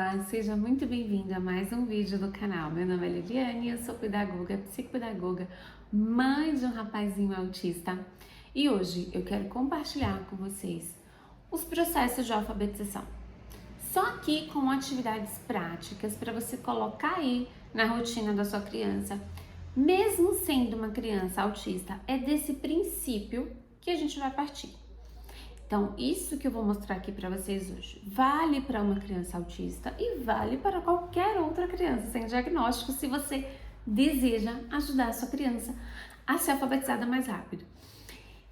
Olá, seja muito bem-vindo a mais um vídeo do canal. Meu nome é Liliane, eu sou pedagoga, psicopedagoga, mãe de um rapazinho autista e hoje eu quero compartilhar com vocês os processos de alfabetização. Só aqui com atividades práticas para você colocar aí na rotina da sua criança. Mesmo sendo uma criança autista, é desse princípio que a gente vai partir. Então, isso que eu vou mostrar aqui para vocês hoje vale para uma criança autista e vale para qualquer outra criança sem diagnóstico, se você deseja ajudar a sua criança a ser alfabetizada mais rápido.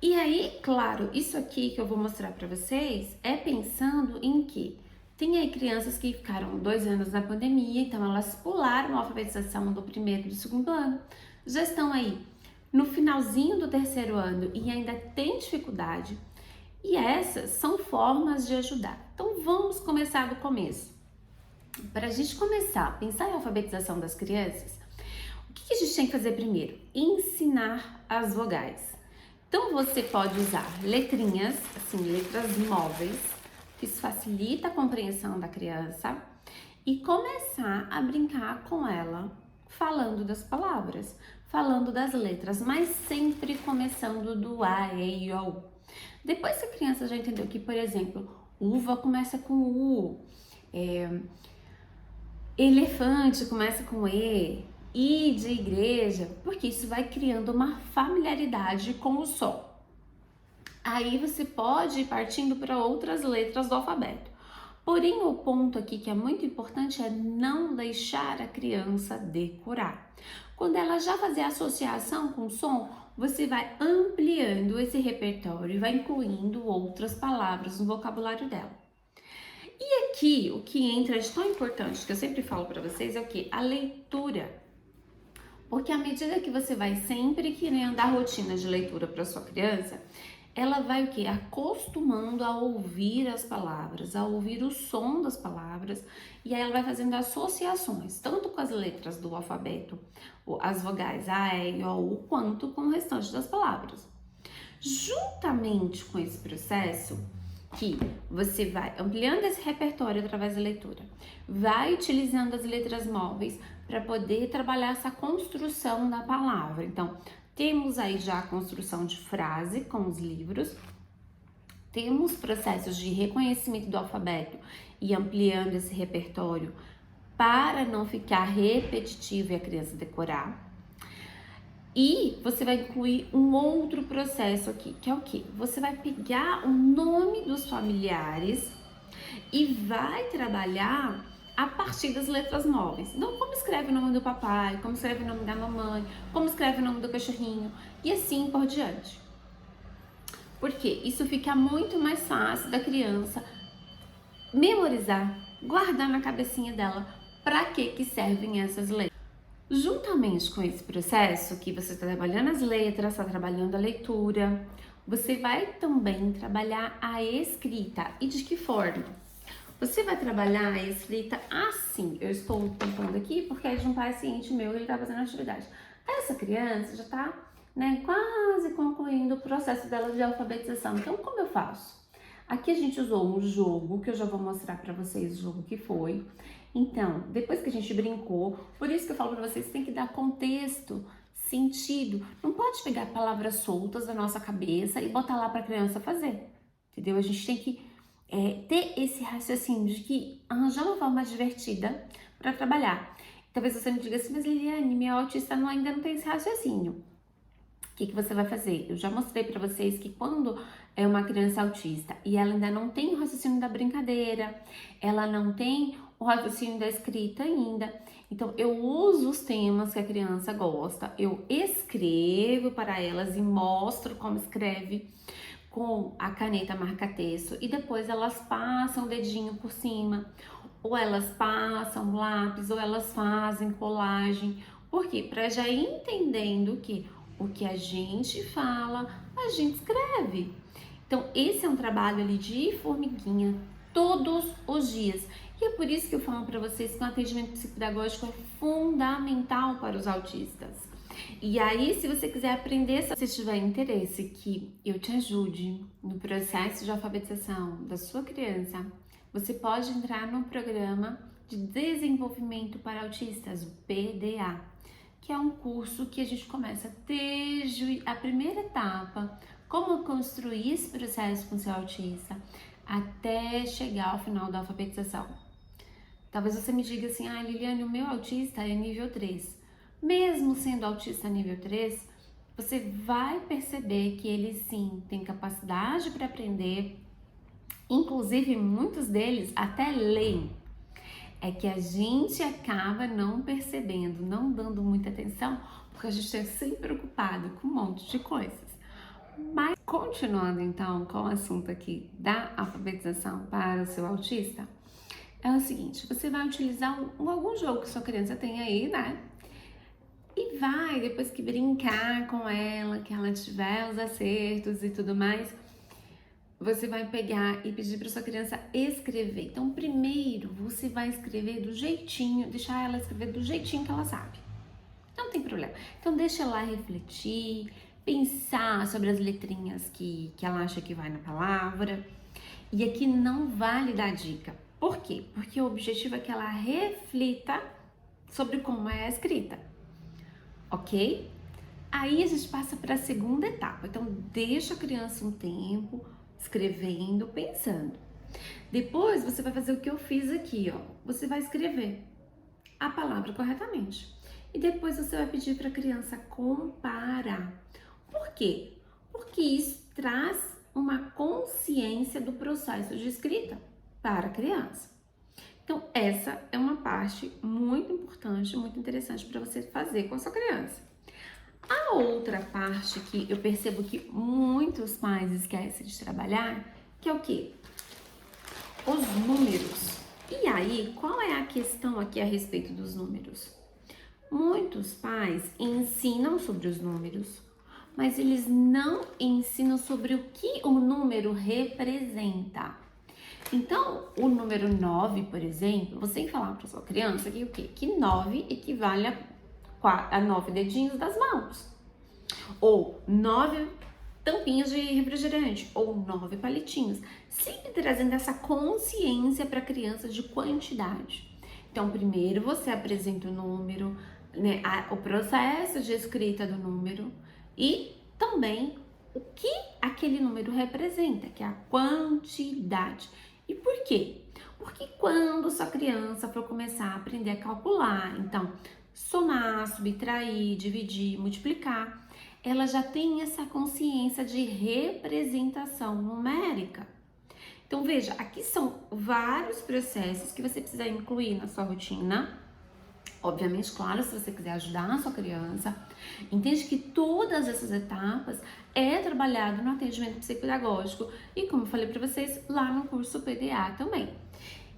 E aí, claro, isso aqui que eu vou mostrar para vocês é pensando em que tem aí crianças que ficaram 2 anos na pandemia, então elas pularam a alfabetização do primeiro e do segundo ano, já estão aí no finalzinho do terceiro ano e ainda tem dificuldade. E essas são formas de ajudar. Então vamos começar do começo. Para a gente começar a pensar em alfabetização das crianças, o que a gente tem que fazer primeiro? Ensinar as vogais. Então você pode usar letrinhas, assim, letras móveis, que isso facilita a compreensão da criança, e começar a brincar com ela, falando das palavras, falando das letras, mas sempre começando do A, E, I, O. Depois que a criança já entendeu que, por exemplo, uva começa com U, elefante começa com E, I de igreja, porque isso vai criando uma familiaridade com o som. Aí você pode ir partindo para outras letras do alfabeto. Porém, o ponto aqui que é muito importante é não deixar a criança decorar. Quando ela já fazer a associação com o som, você vai ampliando esse repertório e vai incluindo outras palavras no vocabulário dela. E aqui, o que entra de tão importante, que eu sempre falo para vocês, é o que? A leitura. Porque à medida que você vai sempre querendo dar rotina de leitura para sua criança, ela vai o quê? Acostumando a ouvir as palavras, a ouvir o som das palavras, e aí ela vai fazendo associações, tanto com as letras do alfabeto, as vogais A, E, I, O, U, quanto com o restante das palavras. Juntamente com esse processo, que você vai ampliando esse repertório através da leitura, vai utilizando as letras móveis para poder trabalhar essa construção da palavra. Então, temos aí já a construção de frase com os livros, temos processos de reconhecimento do alfabeto e ampliando esse repertório para não ficar repetitivo e a criança decorar. E você vai incluir um outro processo aqui, que é o quê? Você vai pegar o nome dos familiares e vai trabalhar a partir das letras móveis. Então, como escreve o nome do papai, como escreve o nome da mamãe, como escreve o nome do cachorrinho e assim por diante. Porque isso fica muito mais fácil da criança memorizar, guardar na cabecinha dela para que servem essas letras. Juntamente com esse processo que você está trabalhando as letras, está trabalhando a leitura, você vai também trabalhar a escrita. E de que forma? Você vai trabalhar a escrita assim. Eu estou contando aqui porque é de um paciente meu, ele está fazendo atividade. Essa criança já está, quase concluindo o processo dela de alfabetização. Então, como eu faço? Aqui a gente usou um jogo, que eu já vou mostrar para vocês o jogo que foi. Então, depois que a gente brincou, por isso que eu falo para vocês, tem que dar contexto, sentido. Não pode pegar palavras soltas da nossa cabeça e botar lá para a criança fazer, entendeu? A gente tem que ter esse raciocínio de que arranjar uma forma divertida para trabalhar. Talvez você me diga assim, mas Liliane, minha autista ainda não tem esse raciocínio. O que você vai fazer? Eu já mostrei para vocês que quando é uma criança autista e ela ainda não tem o raciocínio da brincadeira, ela não tem o raciocínio da escrita ainda, então eu uso os temas que a criança gosta, eu escrevo para elas e mostro como escreve com a caneta marca-texto e depois elas passam o dedinho por cima, ou elas passam lápis, ou elas fazem colagem. Por quê? Para já ir entendendo que o que a gente fala, a gente escreve. Então, esse é um trabalho ali de formiguinha todos os dias. E é por isso que eu falo para vocês que o atendimento psicopedagógico é fundamental para os autistas. E aí, se você quiser aprender, se você tiver interesse que eu te ajude no processo de alfabetização da sua criança, você pode entrar no programa de Desenvolvimento para Autistas, o PDA, que é um curso que a gente começa desde a primeira etapa, como construir esse processo com seu autista, até chegar ao final da alfabetização. Talvez você me diga assim, Liliane, o meu autista é nível 3. Mesmo sendo autista nível 3, você vai perceber que ele sim tem capacidade para aprender, inclusive muitos deles até leem. É que a gente acaba não percebendo, não dando muita atenção, porque a gente é sempre preocupado com um monte de coisas. Mas continuando então com o assunto aqui da alfabetização para o seu autista, é o seguinte, você vai utilizar algum jogo que sua criança tem aí, né? E vai, depois que brincar com ela, que ela tiver os acertos e tudo mais, você vai pegar e pedir para sua criança escrever. Então, primeiro, você vai escrever do jeitinho, deixar ela escrever do jeitinho que ela sabe. Não tem problema. Então, deixa ela refletir, pensar sobre as letrinhas que ela acha que vai na palavra. E aqui não vale dar dica. Por quê? Porque o objetivo é que ela reflita sobre como é a escrita. Ok? Aí a gente passa para a segunda etapa. Então, deixa a criança um tempo escrevendo, pensando. Depois, você vai fazer o que eu fiz aqui, ó. Você vai escrever a palavra corretamente. E depois você vai pedir para a criança comparar. Por quê? Porque isso traz uma consciência do processo de escrita para a criança. Então, essa é uma parte muito importante, muito interessante para você fazer com a sua criança. A outra parte que eu percebo que muitos pais esquecem de trabalhar, que é o quê? Os números. E aí, qual é a questão aqui a respeito dos números? Muitos pais ensinam sobre os números, mas eles não ensinam sobre o que o número representa. Então, o número 9, por exemplo, você tem que falar para sua criança que o quê? Que 9 equivale a 9 dedinhos das mãos. Ou 9 tampinhas de refrigerante, ou 9 palitinhos. Sempre trazendo essa consciência para a criança de quantidade. Então, primeiro você apresenta o número, né, o processo de escrita do número e também o que aquele número representa, que é a quantidade. E por quê? Porque quando sua criança for começar a aprender a calcular, então somar, subtrair, dividir, multiplicar, ela já tem essa consciência de representação numérica. Então veja, aqui são vários processos que você precisa incluir na sua rotina. Obviamente, claro, se você quiser ajudar a sua criança, entende que todas essas etapas é trabalhado no atendimento psicopedagógico e, como eu falei para vocês, lá no curso PDA também.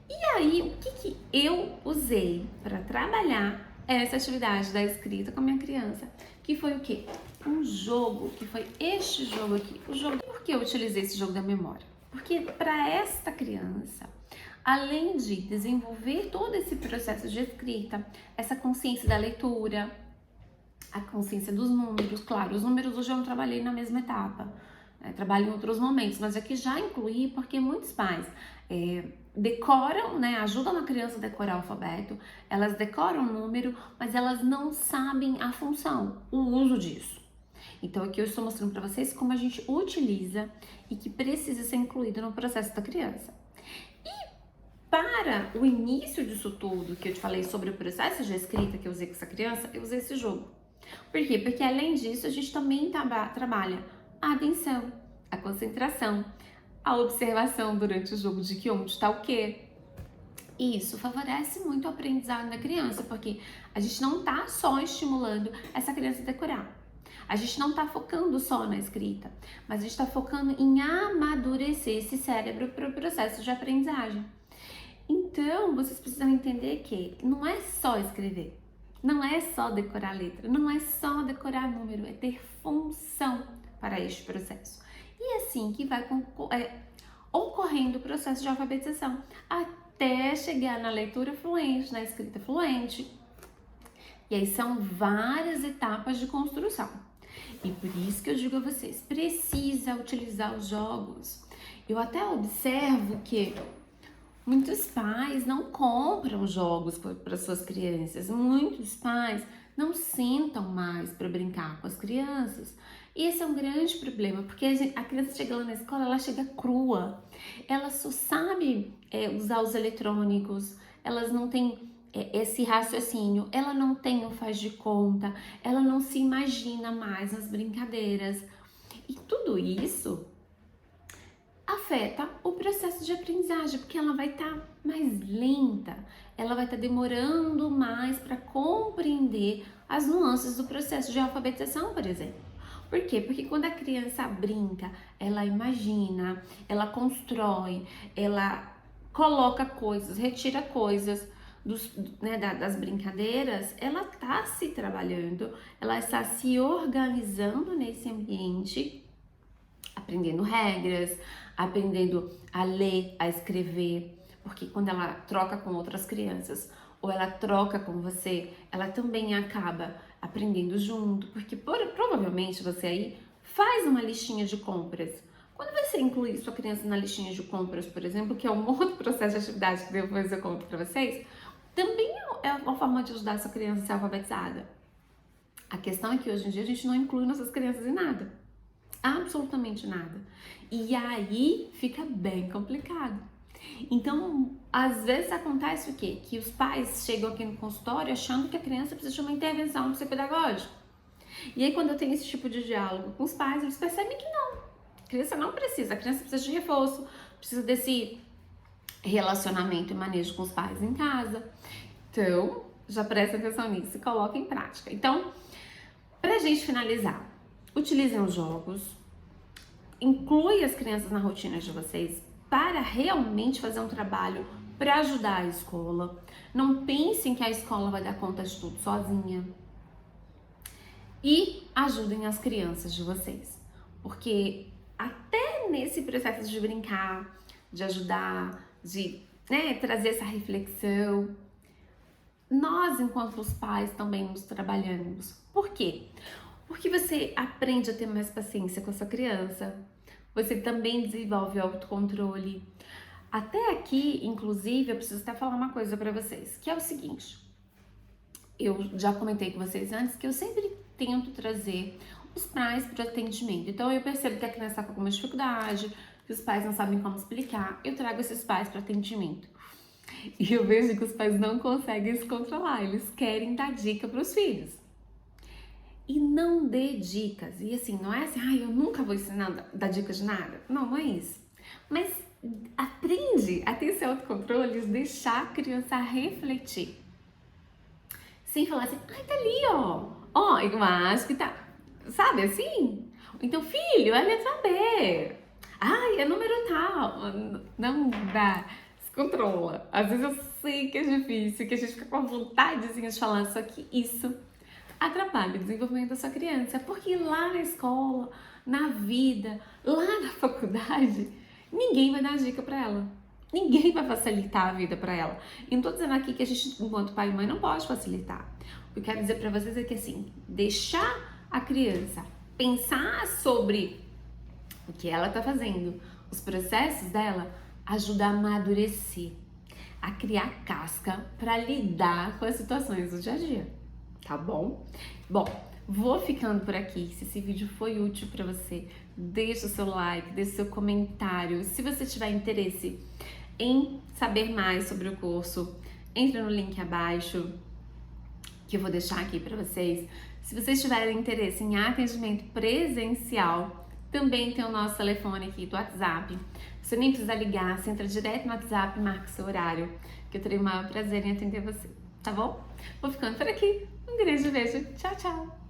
E aí, o que eu usei para trabalhar essa atividade da escrita com a minha criança? Que foi o quê? Um jogo, que foi este jogo aqui. O jogo. Por que eu utilizei esse jogo da memória? Porque para esta criança, além de desenvolver todo esse processo de escrita, essa consciência da leitura, a consciência dos números, claro, os números hoje eu não trabalhei na mesma etapa, né? Trabalho em outros momentos, mas aqui já incluí porque muitos pais decoram, né, ajudam a criança a decorar o alfabeto, elas decoram o número, mas elas não sabem a função, o uso disso. Então aqui eu estou mostrando para vocês como a gente utiliza e que precisa ser incluído no processo da criança. Para o início disso tudo, que eu te falei sobre o processo de escrita que eu usei com essa criança, eu usei esse jogo. Por quê? Porque além disso, a gente também trabalha a atenção, a concentração, a observação durante o jogo de que onde está o quê. E isso favorece muito o aprendizado da criança, porque a gente não está só estimulando essa criança a decorar. A gente não está focando só na escrita, mas a gente está focando em amadurecer esse cérebro para o processo de aprendizagem. Então, vocês precisam entender que não é só escrever, não é só decorar a letra, não é só decorar número, é ter função para este processo. E é assim que vai ocorrendo o processo de alfabetização, até chegar na leitura fluente, na escrita fluente. E aí são várias etapas de construção. E por isso que eu digo a vocês, precisa utilizar os jogos. Eu até observo que Muitos pais não compram jogos para suas crianças, muitos pais não sentam mais para brincar com as crianças. E esse é um grande problema, porque a criança chega lá na escola, ela chega crua, ela só sabe usar os eletrônicos, elas não têm esse raciocínio, ela não tem o faz de conta, ela não se imagina mais nas brincadeiras. E tudo isso afeta o processo de aprendizagem, porque ela vai estar mais lenta, ela vai estar demorando mais para compreender as nuances do processo de alfabetização, por exemplo. Por quê? Porque quando a criança brinca, ela imagina, ela constrói, ela coloca coisas, retira coisas das brincadeiras, ela está se trabalhando, ela está se organizando nesse ambiente, aprendendo regras, aprendendo a ler, a escrever, porque quando ela troca com outras crianças ou ela troca com você, ela também acaba aprendendo junto, porque provavelmente você aí faz uma listinha de compras. Quando você inclui sua criança na listinha de compras, por exemplo, que é um outro processo de atividade que depois eu conto para vocês, também é uma forma de ajudar a sua criança a ser alfabetizada. A questão é que hoje em dia a gente não inclui nossas crianças em nada. Absolutamente nada. E aí fica bem complicado. Então, às vezes acontece o quê? Que os pais chegam aqui no consultório achando que a criança precisa de uma intervenção psicopedagógica. E aí, quando eu tenho esse tipo de diálogo com os pais, eles percebem que não. A criança não precisa, a criança precisa de reforço, precisa desse relacionamento e manejo com os pais em casa. Então, já presta atenção nisso e coloca em prática. Então, pra gente finalizar, utilizem os jogos, inclui as crianças na rotina de vocês para realmente fazer um trabalho para ajudar a escola. Não pensem que a escola vai dar conta de tudo sozinha. E ajudem as crianças de vocês, porque até nesse processo de brincar, de ajudar, de trazer essa reflexão, nós, enquanto os pais, também nos trabalhamos. Por quê? Porque você aprende a ter mais paciência com a sua criança, você também desenvolve autocontrole. Até aqui, inclusive, eu preciso até falar uma coisa para vocês, que é o seguinte. Eu já comentei com vocês antes que eu sempre tento trazer os pais para o atendimento. Então, eu percebo que a criança está com alguma dificuldade, que os pais não sabem como explicar, eu trago esses pais para o atendimento. E eu vejo que os pais não conseguem se controlar, eles querem dar dica para os filhos. E não dê dicas. E assim, não é assim, eu nunca vou ensinar a dar dicas de nada. Não, não é isso. Mas aprende a ter esse autocontrole e deixar a criança refletir. Sem falar assim, tá ali, ó, eu acho que tá, sabe assim? Então, filho, é a letra B. É número tal. Não dá, se controla. Às vezes eu sei que é difícil, que a gente fica com a vontadezinha de falar, só que isso atrapalha o desenvolvimento da sua criança, porque lá na escola, na vida, lá na faculdade, ninguém vai dar dica pra ela. Ninguém vai facilitar a vida para ela. E não tô dizendo aqui que a gente, enquanto pai e mãe, não pode facilitar. O que eu quero dizer para vocês é que, assim, deixar a criança pensar sobre o que ela tá fazendo, os processos dela, ajuda a amadurecer, a criar casca para lidar com as situações do dia a dia. Tá bom? Bom, vou ficando por aqui. Se esse vídeo foi útil para você, deixa o seu like, deixa o seu comentário. Se você tiver interesse em saber mais sobre o curso, entre no link abaixo que eu vou deixar aqui para vocês. Se vocês tiverem interesse em atendimento presencial, também tem o nosso telefone aqui do WhatsApp. Você nem precisa ligar, você entra direto no WhatsApp e marca o seu horário, que eu terei o maior prazer em atender você, tá bom? Vou ficando por aqui. Um grande beijo. Tchau, tchau!